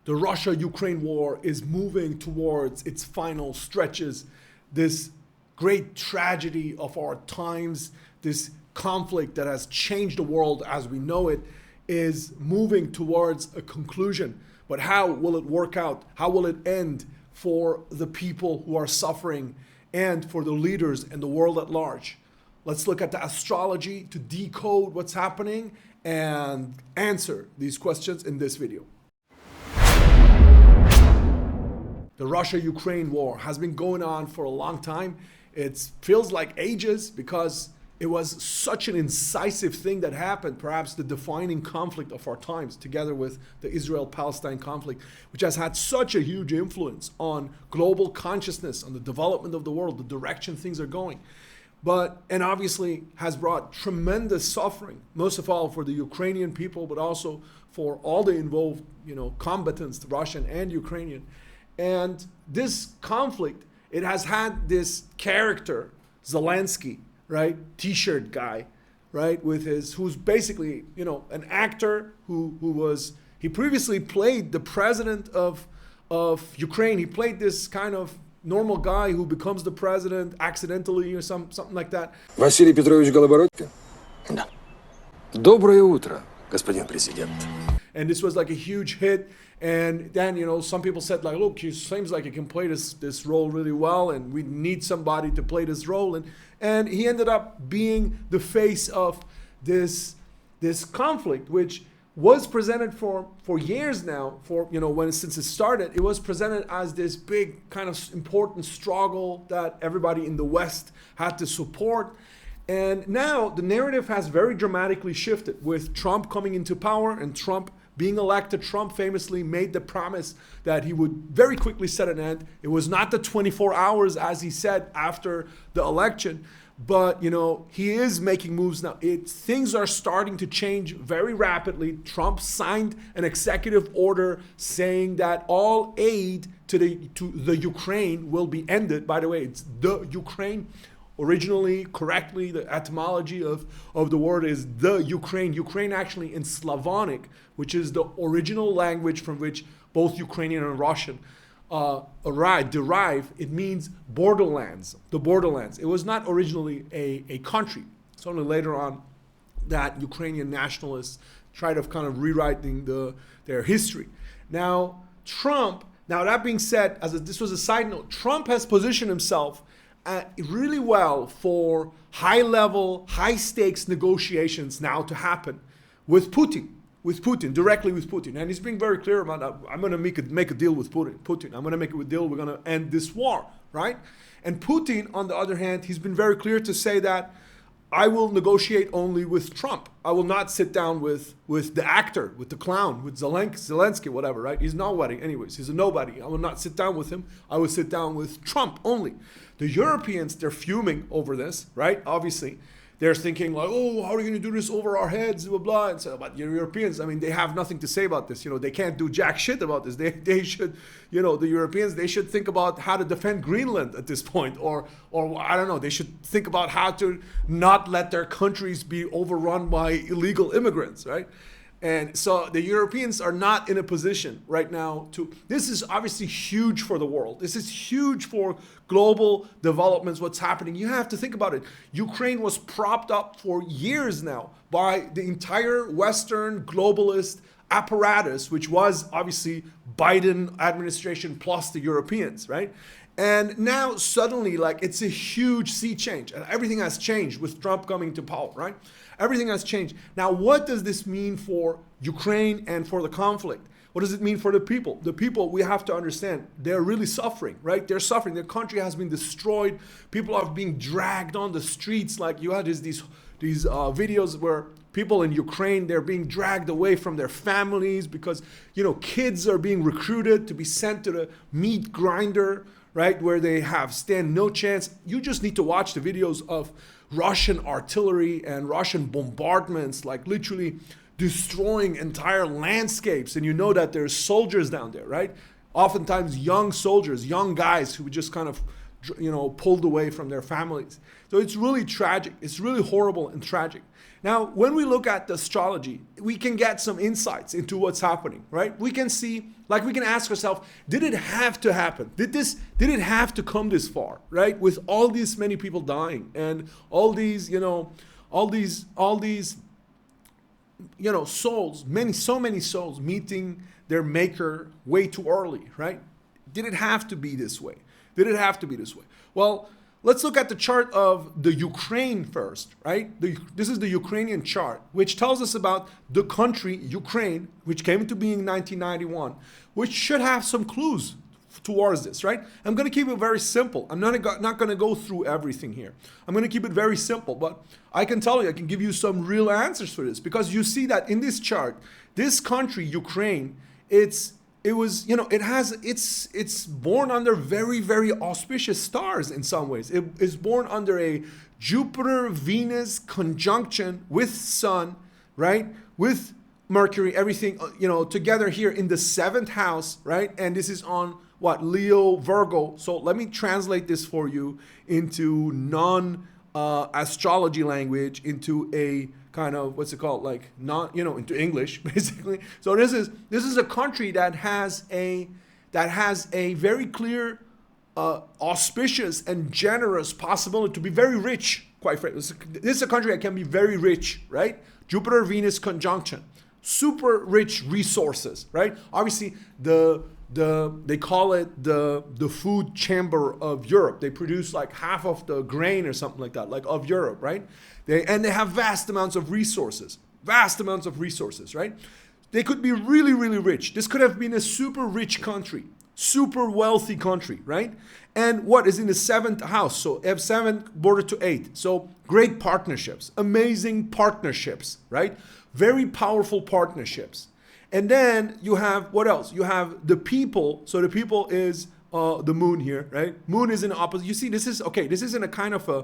the Russia-Ukraine war is moving towards its final stretches. This great tragedy of our times, this conflict that has changed the world as we know it, is moving towards a conclusion. But how will it work out? How will it end for the people who are suffering and for the leaders and the world at large? Let's look at the astrology to decode what's happening and answer these questions in this video. The Russia-Ukraine war has been going on for a long time. It feels like ages because it was such an incisive thing that happened, perhaps the defining conflict of our times, together with the Israel-Palestine conflict, which has had such a huge influence on global consciousness, on the development of the world, the direction things are going. And obviously has brought tremendous suffering, most of all for the Ukrainian people, but also for all the involved, combatants, the Russian and Ukrainian. And this conflict, it has had this character, Zelensky, right? T-shirt guy, right? Who's basically, an actor he previously played the president of Ukraine. He played this kind of normal guy who becomes the president accidentally or something like that. Василий Петрович Голобородько? Да. Доброе утро, господин президент. And this was like a huge hit. And then, some people said like, look, he seems like he can play this role really well and we need somebody to play this role. And he ended up being the face of this conflict, which was presented for years now, since it started. It was presented as this big kind of important struggle that everybody in the West had to support. And now the narrative has very dramatically shifted with Trump coming into power and Trump being elected. Trump famously made the promise that he would very quickly set an end. It was not the 24 hours as he said after the election, but he is making moves now. Things are starting to change very rapidly. Trump signed an executive order saying that all aid to the Ukraine will be ended. By the way, it's the Ukraine. Originally, correctly, the etymology of the word is the Ukraine. Ukraine actually in Slavonic, which is the original language from which both Ukrainian and Russian derive, it means borderlands, the borderlands. It was not originally a country. It's only later on that Ukrainian nationalists tried to kind of rewriting their history. Now, that being said, this was a side note, Trump has positioned himself really well for high-level, high-stakes negotiations now to happen with Putin, directly with Putin. And he's being very clear about that. I'm going to make a deal with Putin. I'm going to make a deal. We're going to end this war, right? And Putin, on the other hand, he's been very clear to say that I will negotiate only with Trump. I will not sit down with the actor, with the clown, with Zelensky, whatever, right? He's nobody anyways. He's a nobody. I will not sit down with him. I will sit down with Trump only. The Europeans, they're fuming over this, right? Obviously. They're thinking like, oh, how are you going to do this over our heads, blah, blah. And so, but the Europeans, they have nothing to say about this. They can't do jack shit about this. They should, the Europeans, they should think about how to defend Greenland at this point. Or I don't know, they should think about how to not let their countries be overrun by illegal immigrants, right? And so the Europeans are not in a position right now this is obviously huge for the world. This is huge for global developments, what's happening. You have to think about it. Ukraine was propped up for years now by the entire Western globalist apparatus, which was obviously Biden administration plus the Europeans, right? And now suddenly, it's a huge sea change. And everything has changed with Trump coming to power, right? Everything has changed. Now, what does this mean for Ukraine and for the conflict? What does it mean for the people? The people, we have to understand, they're really suffering, right? They're suffering. Their country has been destroyed. People are being dragged on the streets. Like you had these videos where people in Ukraine, they're being dragged away from their families because, kids are being recruited to be sent to the meat grinder, right? Where they stand no chance. You just need to watch the videos of Russian artillery and Russian bombardments, like literally destroying entire landscapes. And that there's soldiers down there, right? Oftentimes young soldiers, young guys who just kind of pulled away from their families. So it's really tragic. It's really horrible and tragic. Now, when we look at the astrology, we can get some insights into what's happening, right? We can see, like we can ask ourselves, did it have to happen? Did it have to come this far, right? With all these many people dying and all these, souls, so many souls meeting their maker way too early, right? Did it have to be this way? Did it have to be this way? Well, let's look at the chart of the Ukraine first, right? This is the Ukrainian chart, which tells us about the country, Ukraine, which came into being in 1991, which should have some clues towards this, right? I'm going to keep it very simple. I'm not going to go through everything here. I'm going to keep it very simple, but I can tell you, I can give you some real answers for this, because you see that in this chart, this country, Ukraine, it's born under very, very auspicious stars in some ways. It is born under a Jupiter-Venus conjunction with Sun, right? With Mercury, everything, together here in the 7th house, right? And this is on what? Leo, Virgo. So let me translate this for you into non-astrology language, into a kind of, what's it called, like into English, basically. So this is a country that has a very clear, auspicious and generous possibility to be very rich. Quite frankly, this is a country that can be very rich, right? Jupiter Venus conjunction, super rich resources, right? Obviously, they call it the food chamber of Europe. They produce like half of the grain or something like that, like of Europe, right? They have vast amounts of resources, right? They could be really, really rich. This could have been a super rich country, super wealthy country, right? And what is in the 7th house? So F7 border to 8. So great partnerships, amazing partnerships, right? Very powerful partnerships. And then you have, what else? You have the people. So the people is the moon here, right? Moon is in opposite. You see, this is in a kind of a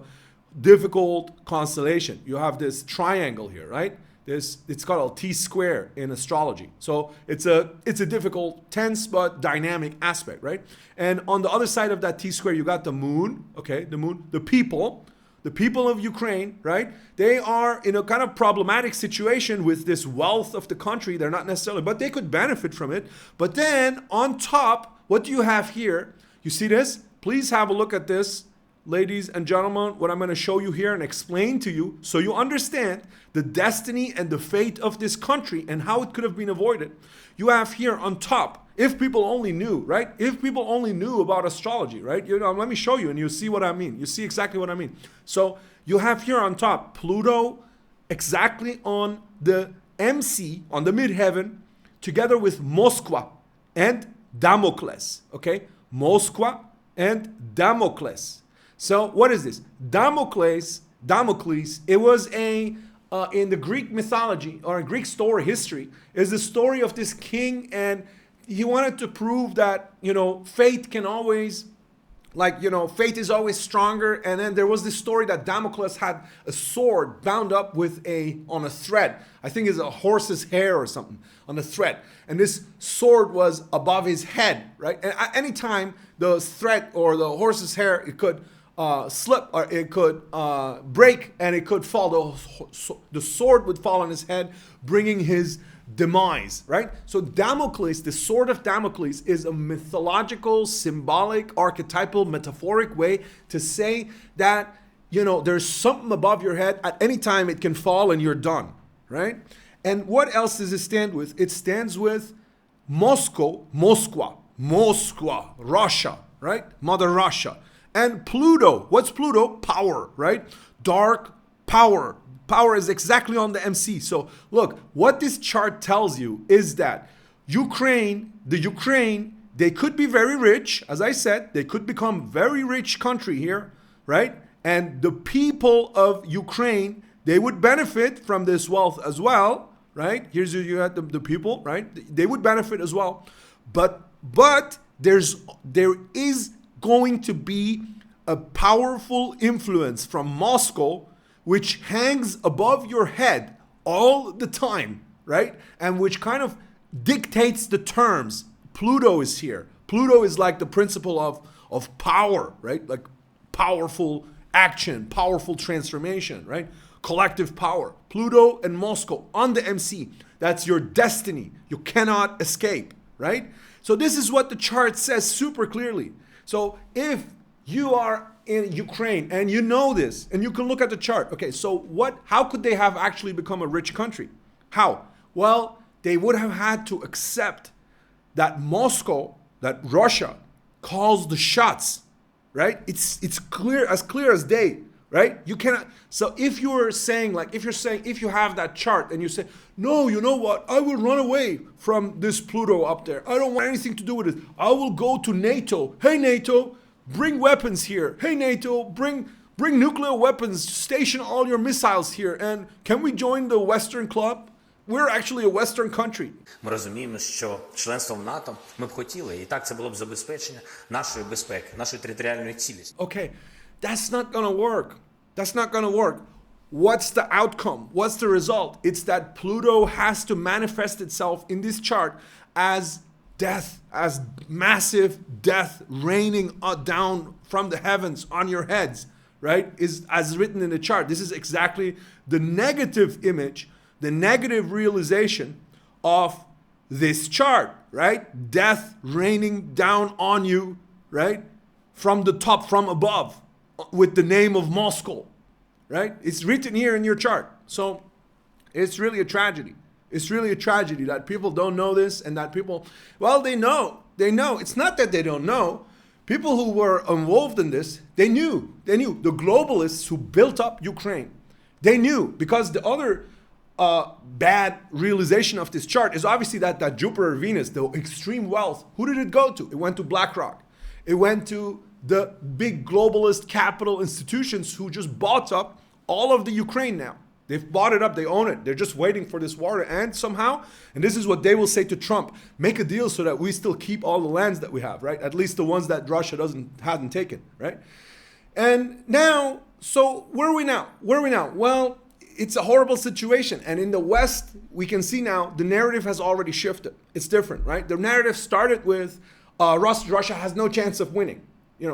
difficult constellation. You have this triangle here, right? It's called a T-square in astrology. So it's a difficult, tense, but dynamic aspect, right? And on the other side of that T-square, you got the moon, okay? The moon, the people of Ukraine, right? They are in a kind of problematic situation with this wealth of the country. They're not necessarily, but they could benefit from it. But then on top, what do you have here? You see this? Please have a look at this, ladies and gentlemen, what I'm going to show you here and explain to you so you understand the destiny and the fate of this country and how it could have been avoided. You have here on top, if people only knew, right? If people only knew about astrology, right? Let me show you and you'll see what I mean. You see exactly what I mean. So you have here on top, Pluto exactly on the MC, on the midheaven, together with Moskva and Damocles, okay? Moskva and Damocles. So what is this? Damocles, it was in the Greek mythology or Greek story history, is the story of this king, and he wanted to prove that, fate can always, fate is always stronger. And then there was this story that Damocles had a sword bound up on a thread. I think it's a horse's hair or something on a thread. And this sword was above his head, right? And at any time the thread or the horse's hair, it could slip or it could break and it could fall. The sword would fall on his head, bringing his demise, right? So Damocles, the sword of Damocles, is a mythological, symbolic, archetypal, metaphoric way to say that, there's something above your head. At any time it can fall and you're done, right? And what else does it stand with? It stands with Moskva, Russia, right? Mother Russia. And Pluto. What's Pluto? Power, right? Dark power. Power is exactly on the MC. So look, what this chart tells you is that Ukraine, they could be very rich. As I said, they could become very rich country here, right? And the people of Ukraine, they would benefit from this wealth as well, right? Here's you had the people, right? They would benefit as well. But there is going to be a powerful influence from Moscow, which hangs above your head all the time, right? And which kind of dictates the terms. Pluto is here. Pluto is like the principle power, right? Like powerful action, powerful transformation, right? Collective power. Pluto and Moscow on the MC. That's your destiny. You cannot escape, right? So this is what the chart says super clearly. So if you are in Ukraine and you know this and you can look at the chart, okay, so how could they have actually become a rich country? How? Well, they would have had to accept that Moscow, that Russia calls the shots, right? It's clear as day, right? You cannot. So if you have that chart and you say, no, you know what? I will run away from this Pluto up there. I don't want anything to do with it. I will go to NATO. Hey, NATO, bring weapons here. Hey, NATO, bring nuclear weapons. Station all your missiles here. And can we join the Western club? We're actually a Western country. Ми розуміємо, що членством в НАТО ми б хотіли, і так це було б забезпечення нашої безпеки, нашої територіальної цілісності. Okay, that's not gonna work. That's not gonna work. What's the outcome? What's the result? It's that Pluto has to manifest itself in this chart as death, as massive death raining down from the heavens on your heads, right? Is as written in the chart. This is exactly the negative image, the negative realization of this chart, right? Death raining down on you, right? From the top, from above, with the name of Moscow, right? It's written here in your chart. So it's really a tragedy. It's really a tragedy that people don't know this and that people, well, they know. They know. It's not that they don't know. People who were involved in this, they knew. They knew. The globalists who built up Ukraine, they knew, because the other bad realization of this chart is obviously that Jupiter, Venus, the extreme wealth, who did it go to? It went to BlackRock. It went to the big globalist capital institutions who just bought up all of the Ukraine now. They've bought it up, they own it. They're just waiting for this war to end somehow. And this is what they will say to Trump: make a deal so that we still keep all the lands that we have, right? At least the ones that Russia hasn't taken, right? And now, so where are we now? Where are we now? Well, it's a horrible situation. And in the West, we can see now the narrative has already shifted. It's different, right? The narrative started with Russia has no chance of winning.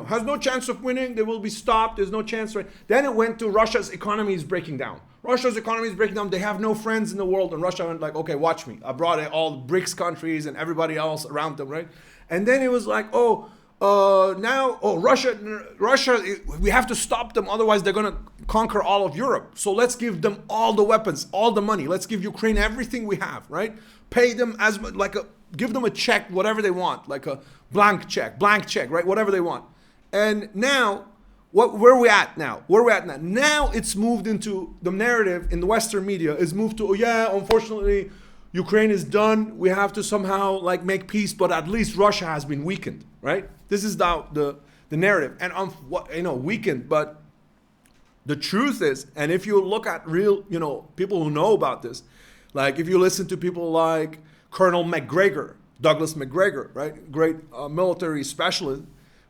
Has no chance of winning. They will be stopped. There's no chance. Right? Then it went to Russia's economy is breaking down. Russia's economy is breaking down. They have no friends in the world. And Russia went like, okay, watch me. I brought in all the BRICS countries and everybody else around them, right? And then it was like, Russia, we have to stop them. Otherwise, they're going to conquer all of Europe. So let's give them all the weapons, all the money. Let's give Ukraine everything we have, right? Pay them give them a check, whatever they want, like a blank check, right? Whatever they want. And now, where are we at now? Now it's moved into the narrative in the Western media is moved to, unfortunately, Ukraine is done. We have to somehow make peace, but at least Russia has been weakened, right? This is the narrative, and weakened. But the truth is, and if you look at real, people who know about this, like if you listen to people like Colonel McGregor, Douglas McGregor, right, great military specialist,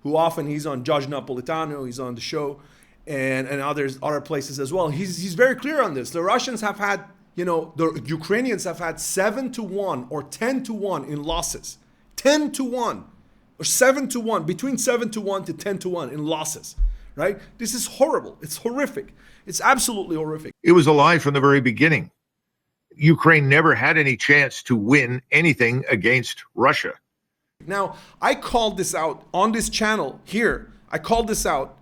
who often he's on Judge Napolitano, he's on the show, and other places as well. He's very clear on this. The Russians have had, the Ukrainians have had 7-1 or 10-1 in losses. 10-1 or 7-1, between 7-1 to 10-1 in losses, right? This is horrible. It's horrific. It's absolutely horrific. It was a lie from the very beginning. Ukraine never had any chance to win anything against Russia. Now, I called this out on this channel here. I called this out,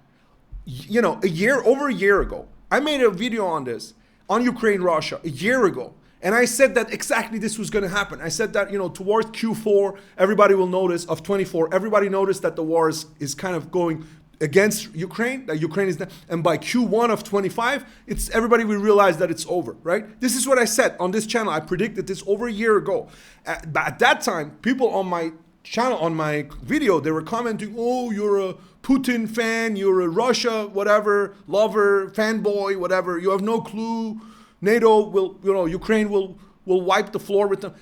over a year ago. I made a video on this, on Ukraine, Russia, a year ago. And I said that exactly this was going to happen. I said that, towards Q4, everybody will notice, of 24, everybody noticed that the war is kind of going against Ukraine, that Ukraine is, and by Q1 of 25, everybody will realize that it's over, right? This is what I said on this channel. I predicted this over a year ago. At that time, people on my channel, on my video, they were commenting, oh, you're a Putin fan, you're a Russia, whatever, lover, fanboy, whatever. You have no clue. NATO will, Ukraine will wipe the floor with them.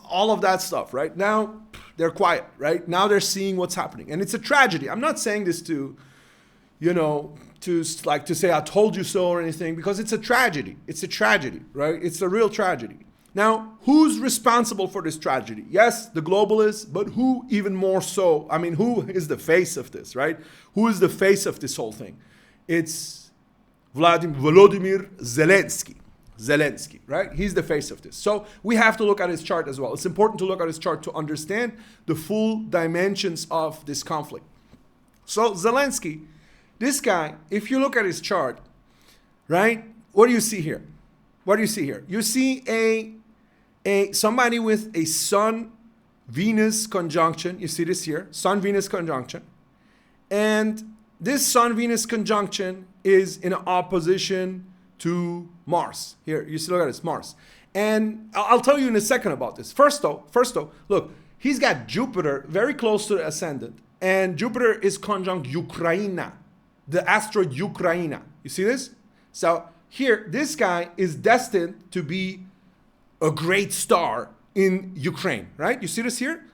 All of that stuff, right? Now, they're quiet, right? Now they're seeing what's happening. And it's a tragedy. I'm not saying this to say I told you so or anything, because it's a tragedy. It's a tragedy, right? It's a real tragedy. Now, who's responsible for this tragedy? Yes, the globalists, but who even more so? I mean, who is the face of this, right? Who is the face of this whole thing? It's Volodymyr Zelensky. Zelensky, right? He's the face of this. So we have to look at his chart as well. It's important to look at his chart to understand the full dimensions of this conflict. So Zelensky, this guy, if you look at his chart, right? What do you see here? What do you see here? You see somebody with a Sun-Venus conjunction. You see this here, Sun-Venus conjunction. And this Sun-Venus conjunction is in opposition to Mars. Here, you see, look at this, Mars. And I'll tell you in a second about this. First though, look, he's got Jupiter very close to the ascendant. And Jupiter is conjunct Ukraina, the asteroid Ukraina. You see this? So here, this guy is destined to be a great star in Ukraine, right? You see this here?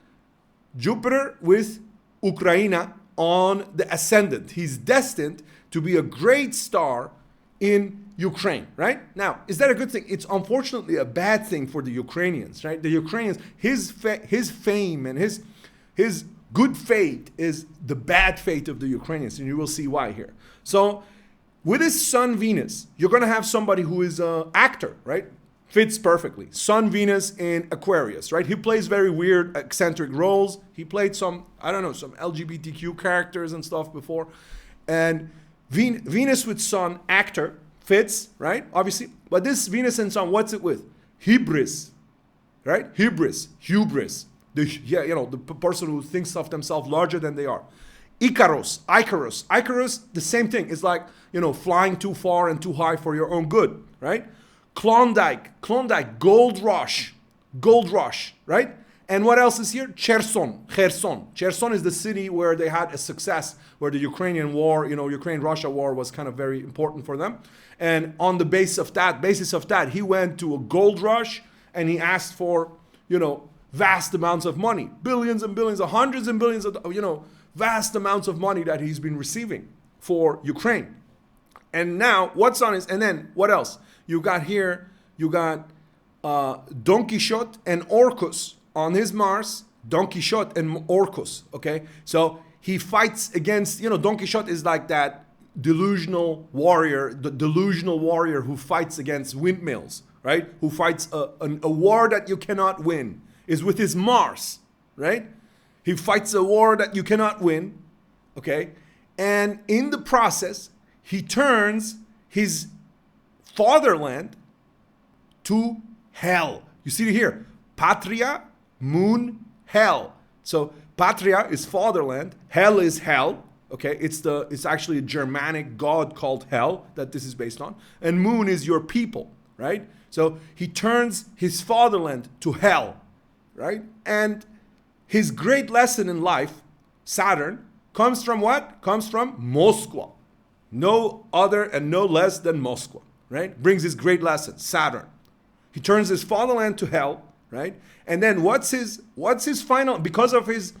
Jupiter with Ukraina on the ascendant. He's destined to be a great star in Ukraine, right? Now, is that a good thing? It's unfortunately a bad thing for the Ukrainians, right? The Ukrainians, his fame and his good fate is the bad fate of the Ukrainians, and you will see why here. So, with his Sun Venus, you're going to have somebody who is an actor, right? Fits perfectly. Sun Venus in Aquarius, right? He plays very weird, eccentric roles. He played some, I don't know, some LGBTQ characters and stuff before. And Venus with Sun, actor, fits, right? Obviously. But this Venus and Sun, what's it with? Hybris, right? Hybris. The person who thinks of themselves larger than they are. Icarus, the same thing. It's like, flying too far and too high for your own good, right? Klondike, gold rush, right? And what else is here? Cherson is the city where they had a success, where the Ukrainian war, Ukraine-Russia war was kind of very important for them. And on the basis of that, he went to a gold rush and he asked for, vast amounts of money, billions and billions, hundreds and billions of, vast amounts of money that he's been receiving for Ukraine. And now and then what else? You got Don Quixote and Orcus on his Mars, Don Quixote and Orcus, okay? So he fights against, Don Quixote is like that delusional warrior who fights against windmills, right? Who fights a war that you cannot win, is with his Mars, right? He fights a war that you cannot win, okay? And in the process, he turns his fatherland to hell. You see it here. Patria, moon, hell. So Patria is fatherland, hell is hell. Okay, it's actually a Germanic god called Hel that this is based on. And moon is your people, right? So he turns his fatherland to hell, right? And his great lesson in life, Saturn, comes from what? Comes from Moscow. No other and no less than Moscow, right? Brings his great lesson, Saturn. He turns his fatherland to hell, right? And then what's his final, because of his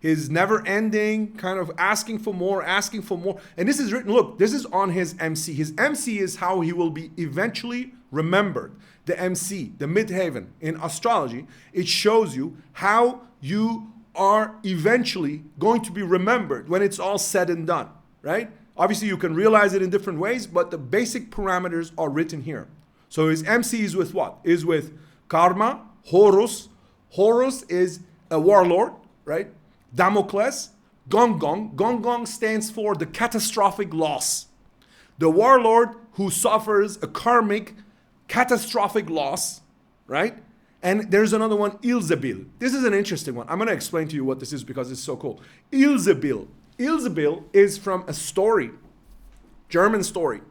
never-ending kind of asking for more. And this is written, look, this is on his MC. His MC is how he will be eventually remembered. The MC, the midheaven in astrology, it shows you how you are eventually going to be remembered when it's all said and done, right? Obviously, you can realize it in different ways, but the basic parameters are written here. So his MC is with what? Is with Karma, Horus. Horus is a warlord, right? Damocles, Gong Gong. Gong Gong stands for the catastrophic loss. The warlord who suffers a karmic catastrophic loss, right? And there's another one, Ilzabil. This is an interesting one. I'm going to explain to you what this is because it's so cool. Ilzabil. Ilzabil is from a story, German story.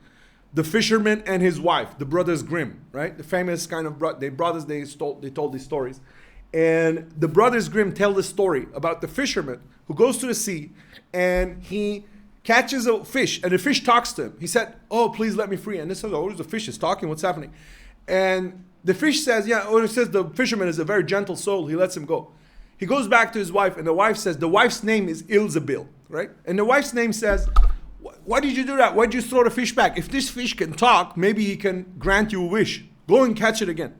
The fisherman and his wife, the brothers Grimm, right? The famous kind of brothers, they told these stories. And the brothers Grimm tell the story about the fisherman who goes to the sea and he catches a fish and the fish talks to him. He said, "Oh, please let me free." And they said, "Oh, the fish is talking. What's happening?" And the fish says, it says the fisherman is a very gentle soul. He lets him go. He goes back to his wife and the wife says, the wife's name is Ilzabil, right? And the wife's name says, Why did you do that? Why did you throw the fish back? If this fish can talk, maybe he can grant you a wish. Go and catch it again.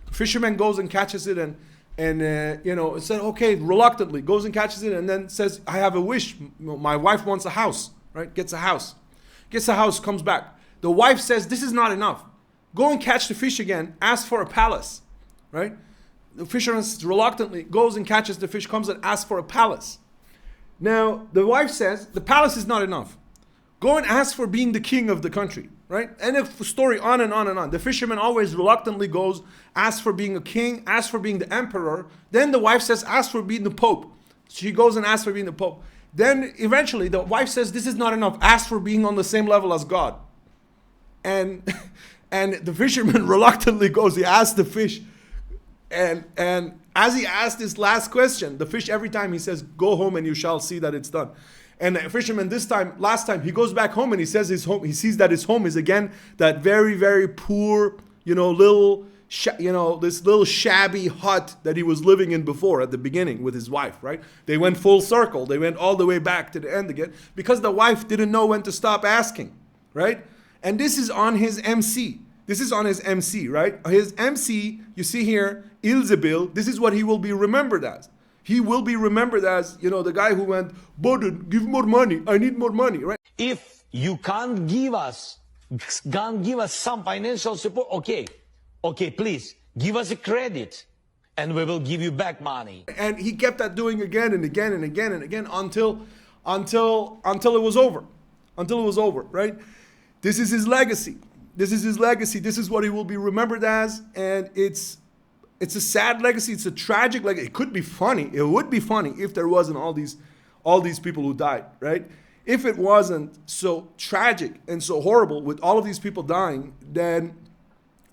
The fisherman goes and catches it and it said, okay, reluctantly, goes and catches it and then says, I have a wish. My wife wants a house, right? Gets a house. Gets a house, comes back. The wife says, this is not enough. Go and catch the fish again. Ask for a palace, right? The fisherman reluctantly goes and catches the fish, comes and asks for a palace. Now, the wife says, the palace is not enough. Go and ask for being the king of the country, right? And the story on and on and on. The fisherman always reluctantly goes, asks for being a king, asks for being the emperor. Then the wife says, ask for being the pope. She goes and asks for being the pope. Then eventually the wife says, this is not enough. Ask for being on the same level as God. And the fisherman reluctantly goes, he asks the fish. And as he asked this last question, the fish every time he says, go home and you shall see that it's done. And the fisherman last time, he goes back home and he says his home, he sees that his home is again that very, very poor, this little shabby hut that he was living in before at the beginning with his wife, right? They went full circle. They went all the way back to the end again because the wife didn't know when to stop asking, right? And this is on his MC. This is on his MC, right? His MC, you see here, Ilzebil, this is what he will be remembered as. He will be remembered as, the guy who went, Bodin, give more money. I need more money, right? If you can't give us some financial support, okay, please, give us a credit and we will give you back money. And he kept that doing again and again and again and again until it was over. Until it was over, right? This is his legacy. This is his legacy. This is what he will be remembered as. And it's a sad legacy. It's a tragic legacy. It could be funny. It would be funny if there wasn't all these people who died, right? If it wasn't so tragic and so horrible with all of these people dying, then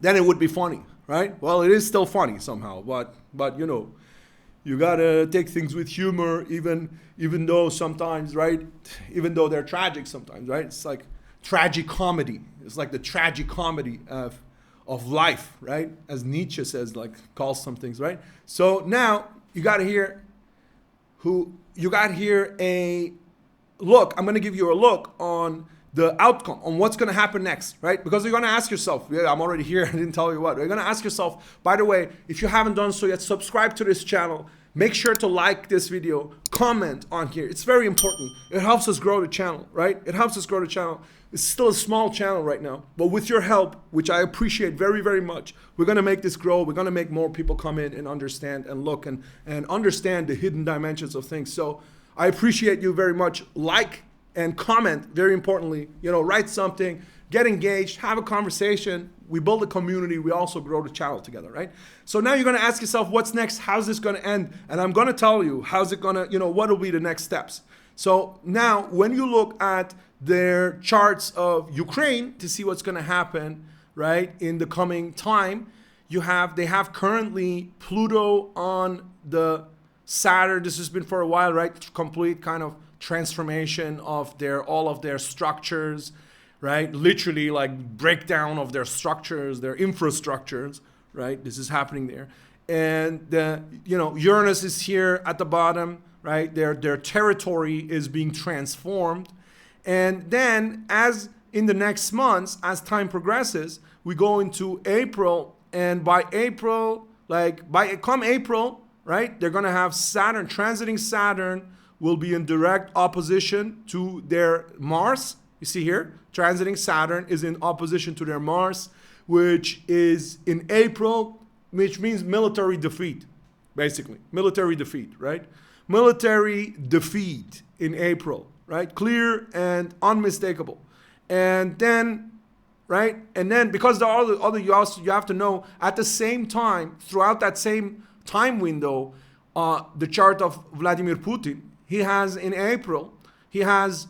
it would be funny, right? Well, it is still funny somehow, but you gotta take things with humor, even though sometimes, right? Even though they're tragic sometimes, right? It's like tragic comedy. It's like the tragic comedy of life, right? As Nietzsche says, calls some things, right? So now you got here a look. I'm going to give you a look on the outcome, on what's going to happen next, right? Because you're going to ask yourself, yeah, I'm already here. I didn't tell you what. You're going to ask yourself, by the way, if you haven't done so yet, subscribe to this channel. Make sure to like this video, comment on here. It's very important. It helps us grow the channel, right? It helps us grow the channel. It's still a small channel right now, but with your help, which I appreciate very, very much, we're going to make this grow. We're going to make more people come in and understand and look and understand the hidden dimensions of things. So I appreciate you very much. Like and comment, very importantly, write something, get engaged, have a conversation. We build a community. We also grow the channel together, right? So now you're going to ask yourself, what's next? How's this going to end? And I'm going to tell you, how's it going to, what will be the next steps? So now when you look at their charts of Ukraine to see what's going to happen, right, in the coming time, they have currently Pluto on the Saturn. This has been for a while, right? Complete kind of transformation of all of their structures, right? Literally like breakdown of their structures, their infrastructures, right? This is happening there. And Uranus is here at the bottom, right? Their territory is being transformed. And then as in the next months, as time progresses, we go into April, and by April, come April, right? They're going to have Saturn, transiting Saturn will be in direct opposition to their Mars. You see here, transiting Saturn is in opposition to their Mars, which is in April, which means military defeat, basically. Military defeat, right? Military defeat in April, right? Clear and unmistakable. And then, right? And then because the other you have to know at the same time, throughout that same time window, the chart of Vladimir Putin, he has in April, he has,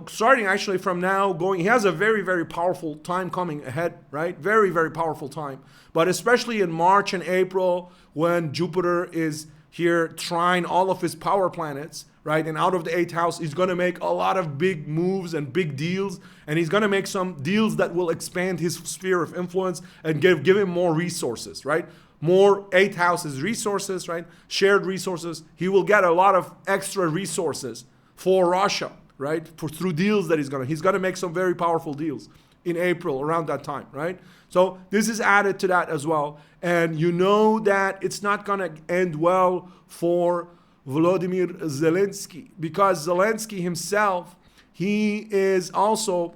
starting actually from now going, he has a very, very powerful time coming ahead, right? Very, very powerful time. But especially in March and April, when Jupiter is here trying all of his power planets, right? And out of the 8th house, he's going to make a lot of big moves and big deals. And he's going to make some deals that will expand his sphere of influence and give him more resources, right? More 8th houses resources, right? Shared resources. He will get a lot of extra resources for Russia, right? Through deals that he's gonna make some very powerful deals in April around that time, right? So this is added to that as well. And you know that it's not gonna end well for Volodymyr Zelensky, because Zelensky himself, he is also,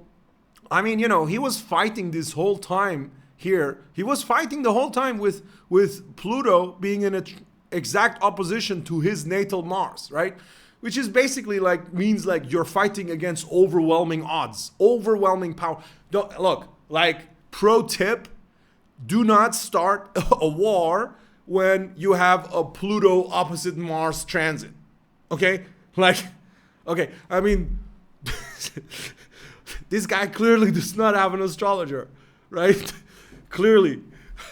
I mean, you know, he was fighting this whole time here. He was fighting the whole time with Pluto being in an exact opposition to his natal Mars, right? Which is basically like, means like you're fighting against overwhelming odds, overwhelming power. Look, like pro tip, do not start a war when you have a Pluto opposite Mars transit. Okay? Like, okay, I mean, this guy clearly does not have an astrologer, right? Clearly.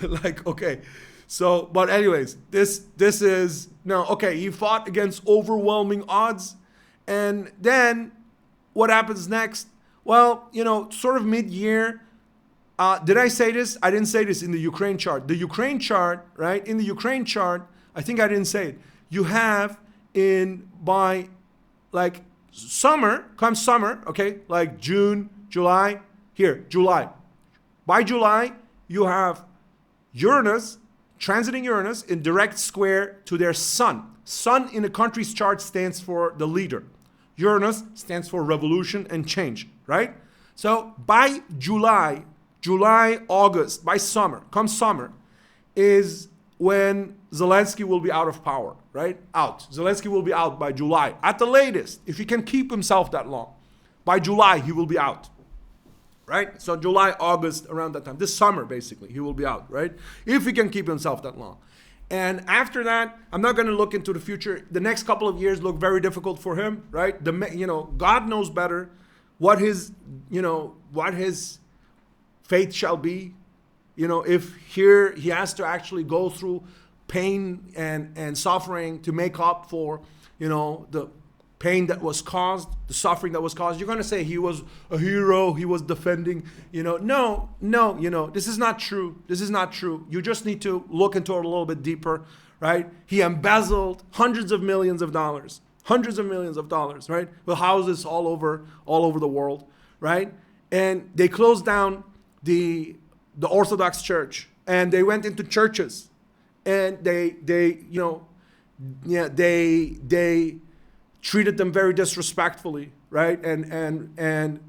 Like, okay. So, but anyways, this is, no, okay, he fought against overwhelming odds. And then what happens next? Well, you know, sort of mid-year, did I say this? I didn't say this in the Ukraine chart. The Ukraine chart, right? In the Ukraine chart, I think I didn't say it. You have by like summer, comes summer, okay? Like June, July, here, July. By July, you have Uranus, transiting Uranus in direct square to their sun. Sun in a country's chart stands for the leader. Uranus stands for revolution and change, right? So by July, August, by summer, come summer, is when Zelensky will be out of power, right? Out. Zelensky will be out by July. At the latest, if he can keep himself that long. By July, he will be out, right? So July, August, around that time. This summer, basically, he will be out, right? If he can keep himself that long. And after that, I'm not going to look into the future. The next couple of years look very difficult for him, right? God knows better what his fate shall be. You know, if here he has to actually go through pain and suffering to make up for, you know, the pain that was caused, the suffering that was caused. You're going to say he was a hero, he was defending, you know. No, you know, this is not true. This is not true. You just need to look into it a little bit deeper, right? He embezzled hundreds of millions of dollars, right? With houses all over the world, right? And they closed down the Orthodox Church, and they went into churches, and they treated them very disrespectfully, right? And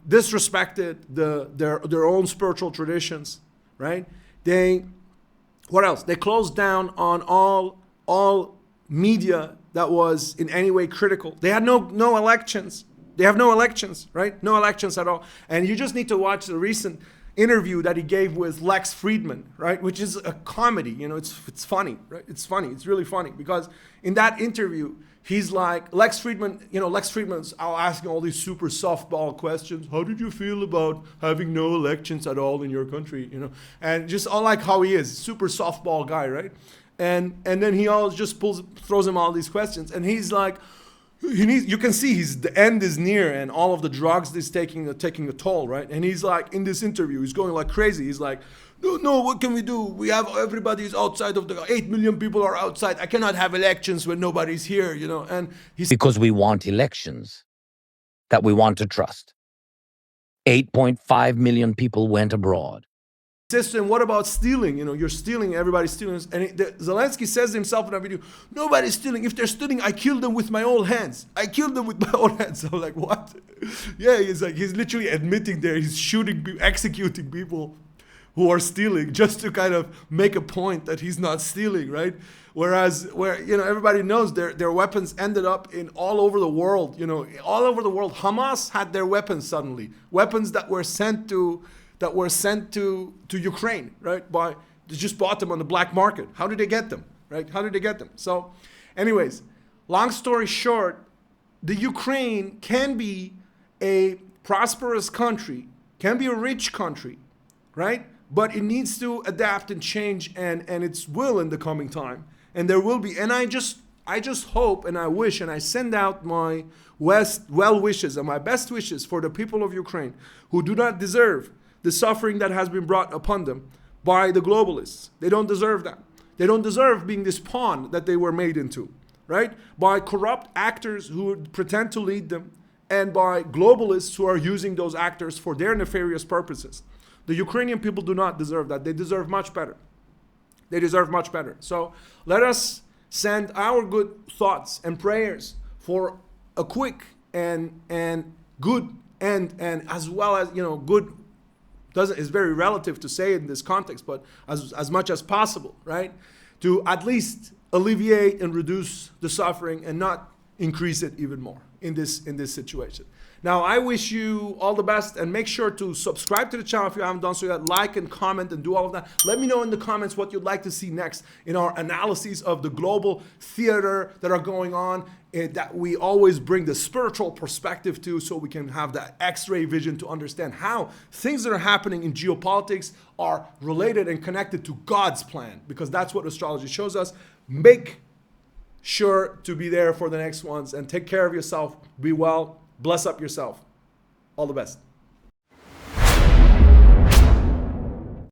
disrespected their own spiritual traditions, right? What else? They closed down on all media that was in any way critical. They had no elections. They have no elections, right? No elections at all. And you just need to watch the recent interview that he gave with Lex Friedman, right? Which is a comedy, you know, it's funny, right? It's funny, it's really funny, because in that interview, he's like, Lex Friedman's asking all these super softball questions. How did you feel about having no elections at all in your country, you know? And just all like how he is, super softball guy, right? And then he always just throws him all these questions, and he's like, you can see the end is near, and all of the drugs is taking a toll, right? And he's like, in this interview, he's going like crazy. He's like, no, what can we do? We have everybody's outside of 8 million people are outside. I cannot have elections when nobody's here, you know. And he's because we want elections that we want to trust. 8.5 million people went abroad. And what about stealing? You know, you're stealing, everybody's stealing. And Zelensky says himself in a video, nobody's stealing. If they're stealing, I kill them with my own hands. I'm like, what? Yeah, he's literally admitting there, he's executing people who are stealing just to kind of make a point that he's not stealing, right? Whereas, everybody knows their weapons ended up in all over the world, you know, all over the world. Hamas had their weapons suddenly, weapons that were sent to Ukraine, right? They just bought them on the black market. How did they get them, right? How did they get them? So anyways, long story short, the Ukraine can be a prosperous country, can be a rich country, right? But it needs to adapt and change, and its will in the coming time. And there will be, and I just hope and I wish and I send out my well wishes and my best wishes for the people of Ukraine who do not deserve the suffering that has been brought upon them by the globalists. They don't deserve that. They don't deserve being this pawn that they were made into. right? By corrupt actors who pretend to lead them, and by globalists who are using those actors for their nefarious purposes. The Ukrainian people do not deserve that. They deserve much better. They deserve much better. So let us send our good thoughts and prayers for a quick and good end, and as well as, good is very relative to say in this context, but as much as possible, right? To at least alleviate and reduce the suffering and not increase it even more in this situation. Now, I wish you all the best, and make sure to subscribe to the channel if you haven't done so yet. Like and comment and do all of that. Let me know in the comments what you'd like to see next in our analyses of the global theater that are going on, that we always bring the spiritual perspective to, so we can have that X-ray vision to understand how things that are happening in geopolitics are related and connected to God's plan, because that's what astrology shows us. Make sure to be there for the next ones, and take care of yourself. Be well. Bless up yourself. All the best.